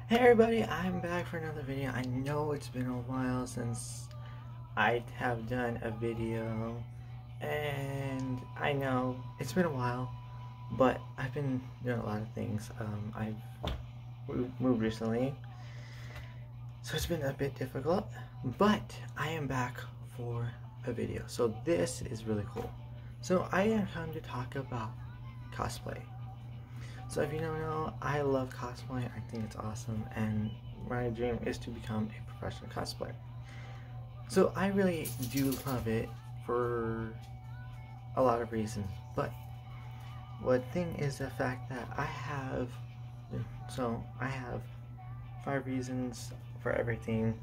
Hey everybody, I'm back for another video. I know it's been a while since I have done a video, and I know it's been a while, but I've been doing a lot of things. I've moved recently, so it's been a bit difficult, but I am back for a video. So this is really cool. So I am come to talk about cosplay. So if you don't know, I love cosplay. I think it's awesome, and my dream is to become a professional cosplayer. So I really do love it for a lot of reasons, but one thing is the fact that I have 5 reasons for everything,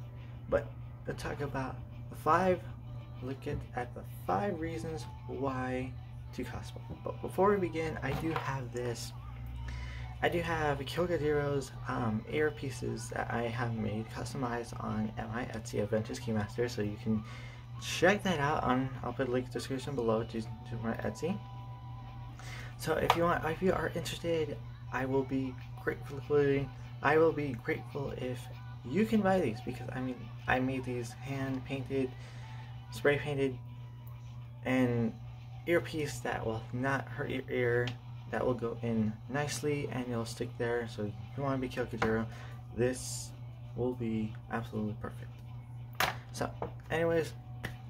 but to talk about look at the 5 reasons why to cosplay. But before we begin, I do have Kyogajiro's ear pieces that I have made customized on my Etsy Adventures Keymaster, so you can check that out. I'll put a link in the description below to my Etsy. So if you are interested, I will be grateful if you can buy these, because I made these hand painted, spray painted, and earpiece that will not hurt your ear, that will go in nicely and it'll stick there. So if you want to be Kyokujiro, this will be absolutely perfect. So anyways,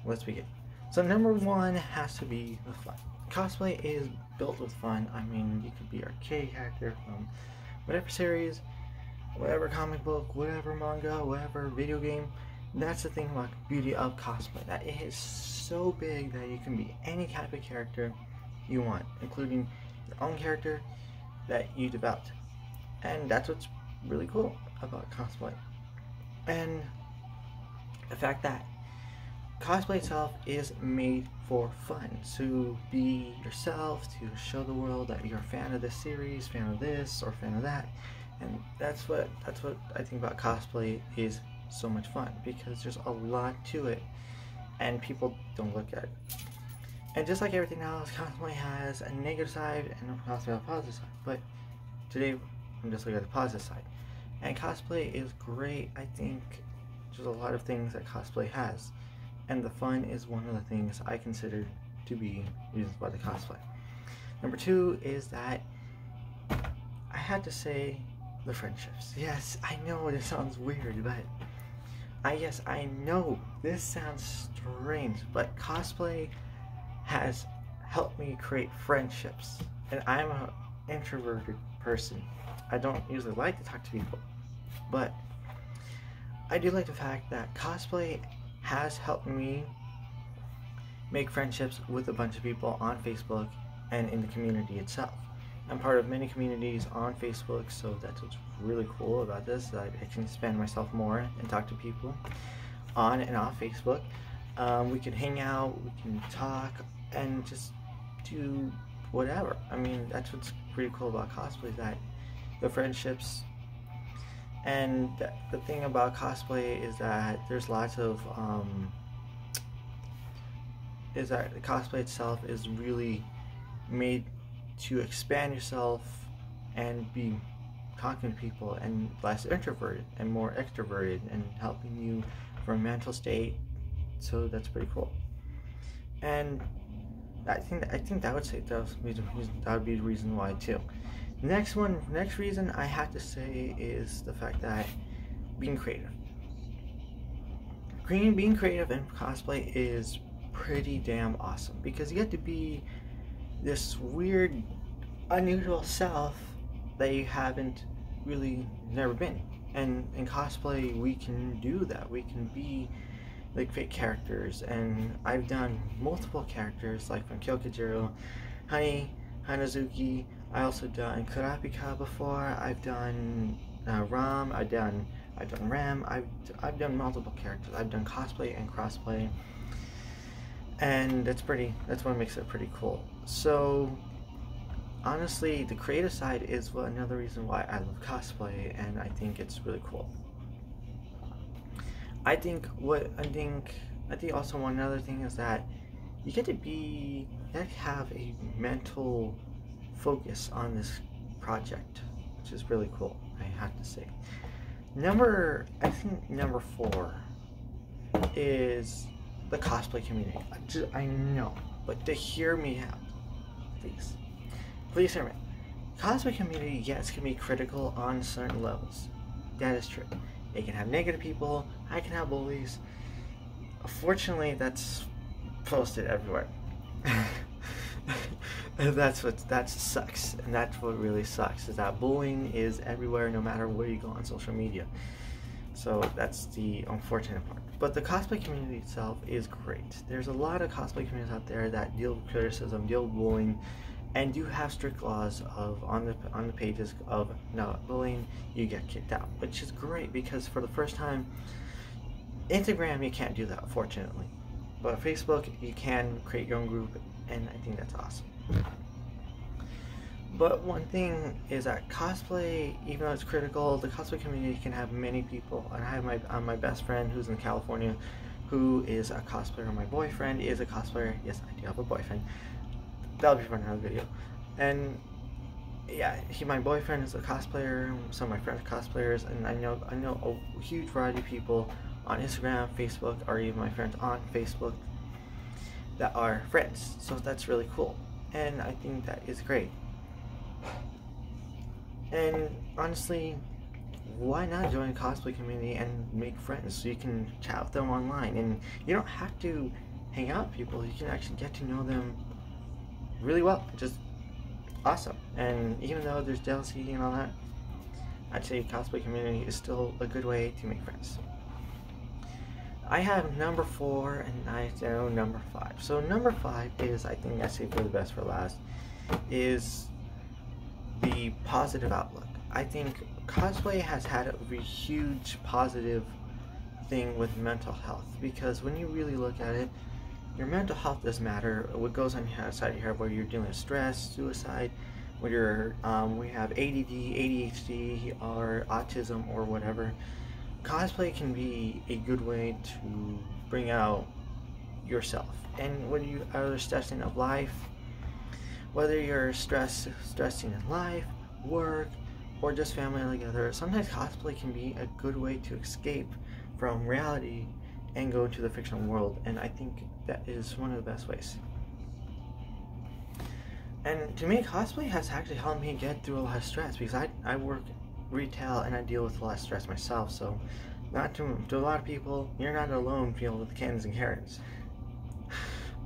let's begin. So number 1 has to be the fun. Cosplay is built with fun. You could be arcade character from whatever series, whatever comic book, whatever manga, whatever video game. That's the thing about the beauty of cosplay, that it is so big that you can be any type of character you want, including your own character that you developed. And that's what's really cool about cosplay. And the fact that cosplay itself is made for fun, to be yourself, to show the world that you're a fan of this series, fan of this, or fan of that. And that's what I think about cosplay is so much fun, because there's a lot to it and people don't look at it. And just like everything else, cosplay has a negative side and a positive side. But today, I'm just looking at the positive side. And cosplay is great. I think there's a lot of things that cosplay has. And the fun is one of the things I consider to be reasons why the cosplay. Number 2 is that I had to say the friendships. Yes, I know it sounds weird, but I know this sounds strange, but cosplay has helped me create friendships. And I'm an introverted person. I don't usually like to talk to people, but I do like the fact that cosplay has helped me make friendships with a bunch of people on Facebook and in the community itself. I'm part of many communities on Facebook, so that's what's really cool about this, that I can expand myself more and talk to people on and off Facebook. We can hang out, we can talk, and just do whatever. That's what's pretty cool about cosplay, that the friendships. And the thing about cosplay is that there's lots of is that the cosplay itself is really made to expand yourself and be talking to people, and less introverted and more extroverted, and helping you from a mental state. So that's pretty cool. And I think that would be the reason why too. Next reason I have to say is the fact that being creative. Being creative in cosplay is pretty damn awesome, because you get to be this weird, unusual self that you haven't really never been. And in cosplay, we can do that. We can be like fake characters, and I've done multiple characters, like from Kyokujiro, Honey, Hanazuki. I also done Kurapika before. I've done Ram. I've done Ram. I've done multiple characters. I've done cosplay and crossplay, and that's what makes it pretty cool. So honestly, the creative side is another reason why I love cosplay, and I think it's really cool. I think also one other thing is that you get to have a mental focus on this project, which is really cool, I have to say. I think number 4 is the cosplay community. I know, but to hear me out, please hear me. Cosplay community, yes, can be critical on certain levels. That is true. It can have negative people. I can have bullies. Fortunately, that's posted everywhere. That sucks, and that's what really sucks, is that bullying is everywhere no matter where you go on social media. So that's the unfortunate part. But the cosplay community itself is great. There's a lot of cosplay communities out there that deal with criticism, deal with bullying, and do have strict laws of on the pages of no bullying, you get kicked out, which is great because for the first time, Instagram you can't do that, fortunately, but Facebook you can create your own group, and I think that's awesome. But one thing is that cosplay, even though it's critical, the cosplay community can have many people. And I have my best friend who's in California, who is a cosplayer. My boyfriend is a cosplayer. Yes, I do have a boyfriend. That'll be for another video. And yeah, my boyfriend is a cosplayer. Some of my friends are cosplayers, and I know a huge variety of people on Instagram, Facebook, or even my friends on Facebook that are friends. So that's really cool, and I think that is great. And honestly, why not join a cosplay community and make friends so you can chat with them online, and you don't have to hang out with people, you can actually get to know them really well. Just awesome. And even though there's jealousy and all that, I'd say cosplay community is still a good way to make friends. I have number 4 and I know number 5. So number 5 is, I think I saved for the best for last, is the positive outlook. I think cosplay has had a huge positive thing with mental health, because when you really look at it, your mental health does matter. What goes on inside your head, whether you're dealing with stress, suicide, whether we have ADD, ADHD, or autism, or whatever. Cosplay can be a good way to bring out yourself. And when you are stressing of life, whether you're stressing in life, work, or just family together, sometimes cosplay can be a good way to escape from reality and go into the fictional world, and I think that is one of the best ways. And to me, cosplay has actually helped me get through a lot of stress, because I work retail and I deal with a lot of stress myself, so not to a lot of people, you're not alone feeling with Kens and Karens.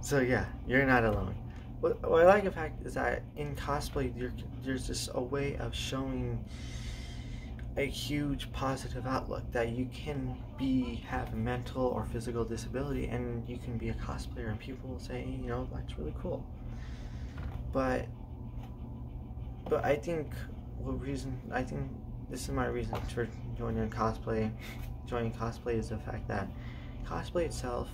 So yeah, you're not alone. What I like the fact is that in cosplay, there's just a way of showing a huge positive outlook, that you can have mental or physical disability and you can be a cosplayer, and people will say, you know, that's really cool. But I think this is my reason for joining cosplay. Joining cosplay is the fact that cosplay itself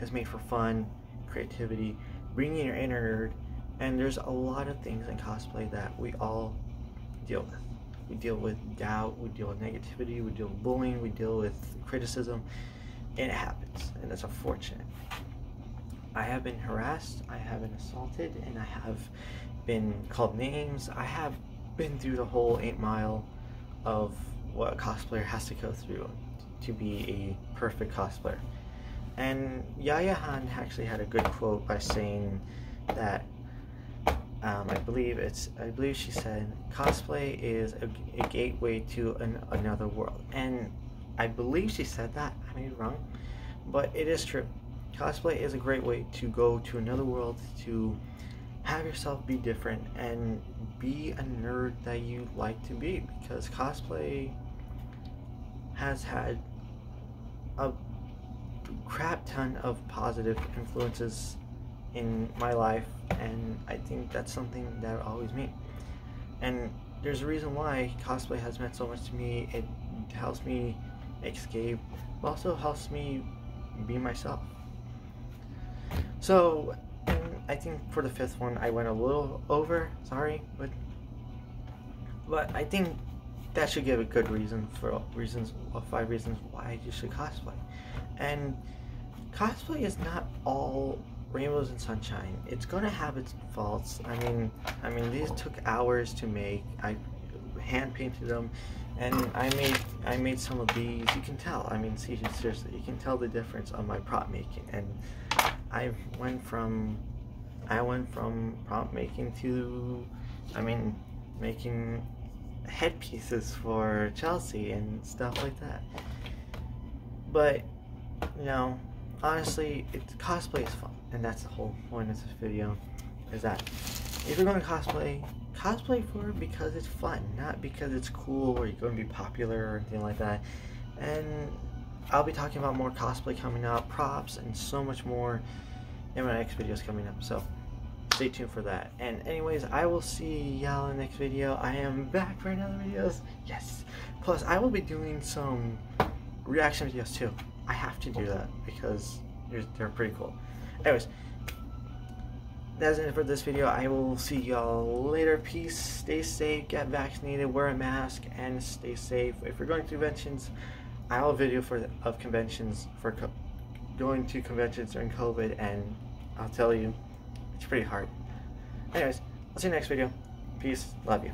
is made for fun, creativity, bringing your inner nerd, and there's a lot of things in cosplay that we all deal with. We deal with doubt, we deal with negativity, we deal with bullying, we deal with criticism, and it happens, and it's unfortunate. I have been harassed, I have been assaulted, and I have been called names. I have been through the whole 8 mile of what a cosplayer has to go through to be a perfect cosplayer. And Yaya Han actually had a good quote by saying that I believe she said cosplay is a gateway to another world, and I believe she said that. I may be wrong, but it is true. Cosplay is a great way to go to another world, to have yourself be different and be a nerd that you like to be, because cosplay has had a crap ton of positive influences in my life, and I think that's something that will always mean. And there's a reason why cosplay has meant so much to me. It helps me escape, but also helps me be myself. So, and I think for the 5th one I went a little over, sorry, but I think that should give a good reason for 5 reasons why you should cosplay. And cosplay is not all rainbows and sunshine. It's gonna have its faults. I mean these took hours to make. I hand painted them, And I made some of these. You can tell. I mean, seriously, you can tell the difference on my prop making. And I went from prop making to, I mean, making headpieces for Chelsea and stuff like that. But you know, honestly, cosplay is fun, and that's the whole point of this video. Is that if you're going to cosplay for it because it's fun, not because it's cool or you're going to be popular or anything like that. And I'll be talking about more cosplay coming up, props, and so much more in my next videos coming up. So stay tuned for that. And anyways, I will see y'all in the next video. I am back for another videos. Yes. Plus, I will be doing some reaction videos too. I have to do that because they're pretty cool. Anyways, that's it for this video. I will see y'all later. Peace. Stay safe. Get vaccinated. Wear a mask and stay safe. If you're going to conventions, I will video of conventions for going to conventions during COVID, and I'll tell you, it's pretty hard. Anyways, I'll see you next video. Peace. Love you.